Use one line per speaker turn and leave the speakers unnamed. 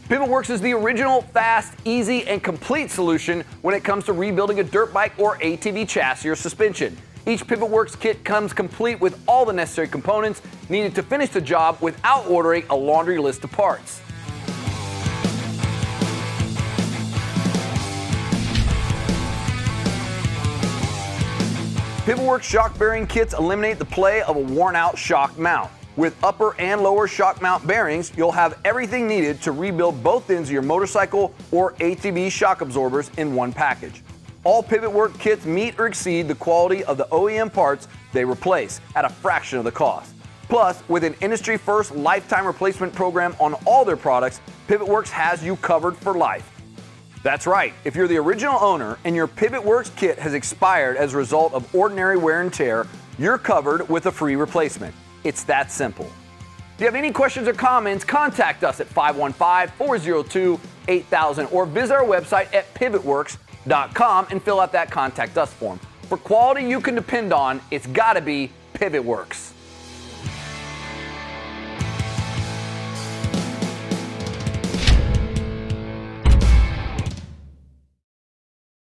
PivotWorks is the original, fast, easy, and complete solution when it comes to rebuilding a dirt bike or ATV chassis or suspension. Each PivotWorks kit comes complete with all the necessary components needed to finish the job without ordering a laundry list of parts. PivotWorks shock bearing kits eliminate the play of a worn-out shock mount. With upper and lower shock mount bearings, you'll have everything needed to rebuild both ends of your motorcycle or ATV shock absorbers in one package. All PivotWorks kits meet or exceed the quality of the OEM parts they replace at a fraction of the cost. Plus, with an industry-first lifetime replacement program on all their products, PivotWorks has you covered for life. That's right, if you're the original owner and your PivotWorks kit has expired as a result of ordinary wear and tear, you're covered with a free replacement. It's that simple. If you have any questions or comments, contact us at 515-402-8000 or visit our website at pivotworks.com and fill out that Contact Us form. For quality you can depend on, it's got to be PivotWorks.